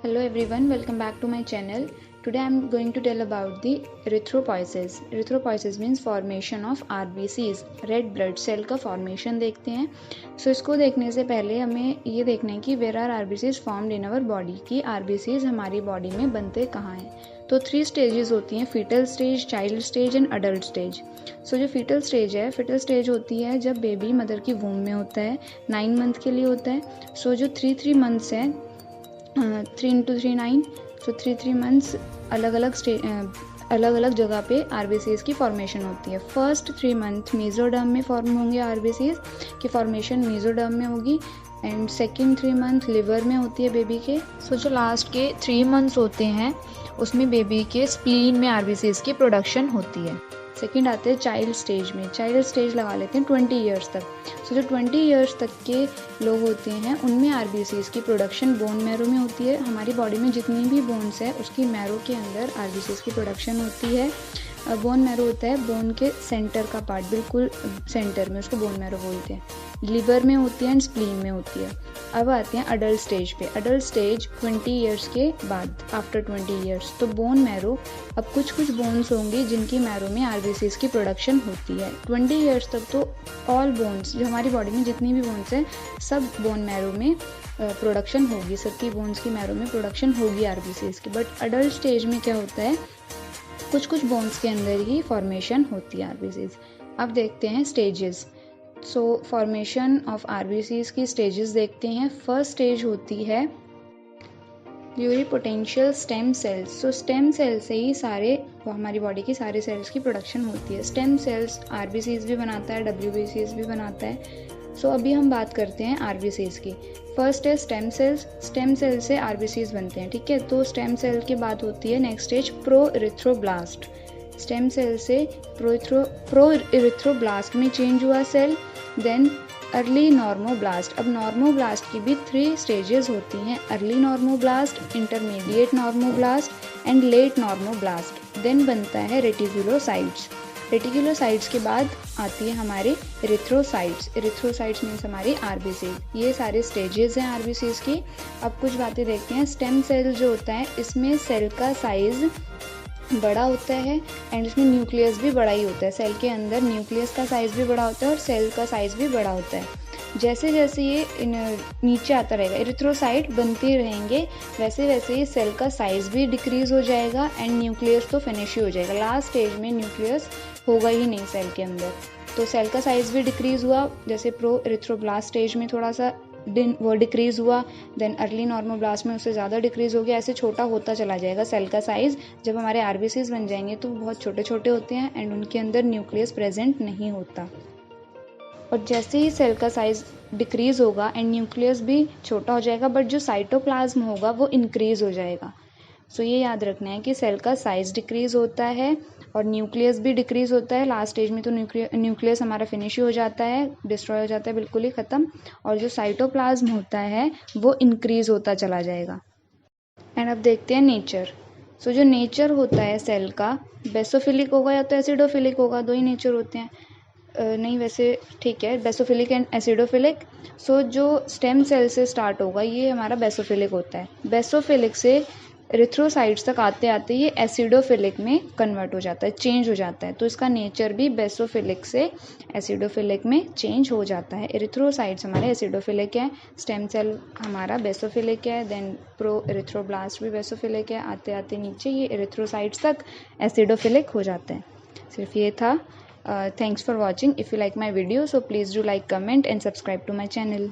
Hello everyone, welcome back to my channel. Today I am going to tell about the erythropoiesis. Erythropoiesis means formation of RBCs, red blood cell का formation देखते हैं. So इसको देखने से पहले हमें ये देखना है कि where are RBCs formed in our body, कि RBCs हमारी बॉडी में बनते कहाँ हैं. तो 3 स्टेजेस होती हैं, fetal stage, child stage and adult stage. So जो फीटल स्टेज है, फीटल स्टेज होती है जब बेबी मदर की वूम में होता है, 9 मंथ के लिए होता है. सो जो 3 मंथ्स है, 3 into 3 9, तो 3 मंथ्स अलग अलग जगह पे आरबीसीज की फॉर्मेशन होती है. फर्स्ट 3 मंथ मेसोडर्म में फॉर्म होंगे, आरबीसीज की फॉर्मेशन मेसोडर्म में होगी. एंड सेकेंड 3 मंथ लिवर में होती है बेबी के. सो जो लास्ट के 3 मंथ्स होते हैं उसमें बेबी के स्प्लीन में आरबीसीज की प्रोडक्शन होती है. सेकेंड आते हैं चाइल्ड स्टेज में. चाइल्ड स्टेज लगा लेते हैं 20 ईयर्स तक. सो जो 20 ईयर्स तक के लोग होते हैं उनमें आरबीसीज की प्रोडक्शन बोन मैरो में होती है. हमारी बॉडी में जितनी भी बोन्स है उसकी मैरो के अंदर आरबीसीज की प्रोडक्शन होती है. बोन मैरो होता है बोन के सेंटर का पार्ट, बिल्कुल सेंटर में, उसको बोन मैरो बोलते हैं. लिवर में होती है एंड स्प्लीन में होती है. अब आते हैं अडल्ट स्टेज पे. अडल्ट स्टेज 20 ईयर्स के बाद, आफ्टर 20 ईयर्स. तो बोन मैरो, अब कुछ बोन्स होंगी जिनकी मैरो में आरबीसीज की प्रोडक्शन होती है. 20 ईयर्स तक तो ऑल बोन्स, जो हमारी बॉडी में जितनी भी बोन्स हैं सब बोन मैरो में प्रोडक्शन होगी, सबकी बोन्स की मैरो में प्रोडक्शन होगी आरबीसीज की. बट अडल्ट स्टेज में क्या होता है, कुछ बोन्स के अंदर ही फॉर्मेशन होती है आरबीसीज. अब देखते हैं stages. So formation of RBCs की स्टेजेस देखते हैं. फर्स्ट स्टेज होती है प्लूरिपोटेंशियल स्टेम सेल्स. सो स्टेम सेल से ही हमारी बॉडी की सारे सेल्स की प्रोडक्शन होती है. स्टेम सेल्स आरबीसीज भी बनाता है, डब्ल्यूबीसीज भी बनाता है. सो अभी हम बात करते हैं आरबीसीज की. फर्स्ट है स्टेम सेल्स. स्टेम सेल से आरबीसीज बनते हैं, ठीक है. तो स्टेम सेल के बाद होती है next stage pro erythroblast. Stem cell से प्रो इरिथ्रोब्लास्ट में चेंज हुआ सेल. Then early normoblast. अब नॉर्मोब्लास्ट की भी 3 स्टेजेस होती हैं, early normoblast, intermediate normoblast and late normoblast. Then बनता है रेटिकुलोसाइट्स. रेटिकुलोसाइट्स के बाद आती है हमारे इरिथ्रोसाइट्स. इरिथ्रोसाइट्स मीन्स हमारी आरबीसीज. ये सारे स्टेजेस हैं आरबीसीज की. अब कुछ बातें देखते हैं. स्टेम सेल जो होता है इसमें सेल का साइज बड़ा होता है एंड इसमें न्यूक्लियस भी बड़ा ही होता है. सेल के अंदर न्यूक्लियस का साइज़ भी बड़ा होता है और सेल का साइज़ भी बड़ा होता है. जैसे जैसे ये नीचे आता रहेगा, इरिथ्रोसाइट बनते रहेंगे, वैसे वैसे ही सेल का साइज़ भी डिक्रीज़ हो जाएगा एंड न्यूक्लियस तो फिनिश ही हो जाएगा. लास्ट स्टेज में न्यूक्लियस होगा ही नहीं सेल के अंदर. तो सेल का साइज़ भी डिक्रीज़ हुआ. जैसे प्रो इरिथ्रोब्लास्ट स्टेज में थोड़ा सा वो डिक्रीज़ हुआ, देन अर्ली नॉर्मोब्लास्ट में उससे ज़्यादा डिक्रीज़ हो गया. ऐसे छोटा होता चला जाएगा सेल का साइज़. जब हमारे आरबीसीज बन जाएंगे तो बहुत छोटे छोटे होते हैं एंड उनके अंदर न्यूक्लियस प्रेजेंट नहीं होता. और जैसे ही सेल का साइज़ डिक्रीज़ होगा एंड न्यूक्लियस भी छोटा हो जाएगा, बट जो साइटोप्लाज्म होगा वो इंक्रीज़ हो जाएगा. सो ये याद रखना है कि सेल का साइज़ डिक्रीज़ होता है और न्यूक्लियस भी डिक्रीज़ होता है. लास्ट स्टेज में तो न्यूक्लियस हमारा फिनिश ही हो जाता है, डिस्ट्रॉय हो जाता है, बिल्कुल ही ख़त्म. और जो साइटोप्लाज्म होता है वो इंक्रीज़ होता चला जाएगा. एंड अब देखते हैं नेचर. सो जो नेचर होता है सेल का, बेसोफिलिक होगा या तो एसिडोफिलिक होगा, 2 ही नेचर होते हैं. नहीं वैसे ठीक है, बेसोफिलिक एंड एसिडोफिलिक. सो जो स्टेम सेल से स्टार्ट होगा ये हमारा बेसोफिलिक होता है. बेसोफिलिक से इरिथ्रोसाइट्स तक आते आते ये एसिडोफिलिक में कन्वर्ट हो जाता है, चेंज हो जाता है. तो इसका नेचर भी बेसोफिलिक से एसिडोफिलिक में चेंज हो जाता है. इरिथ्रोसाइट्स हमारे एसिडोफिलिक है, स्टेम सेल हमारा बेसोफिलिक है, देन प्रो इरिथ्रोब्लास्ट भी बेसोफिलिक है. आते आते नीचे ये इरिथ्रोसाइट्स तक एसिडोफिलिक हो जाते हैं. सिर्फ ये था. Thanks for watching. If you like my video, so please do like, comment and subscribe to my channel.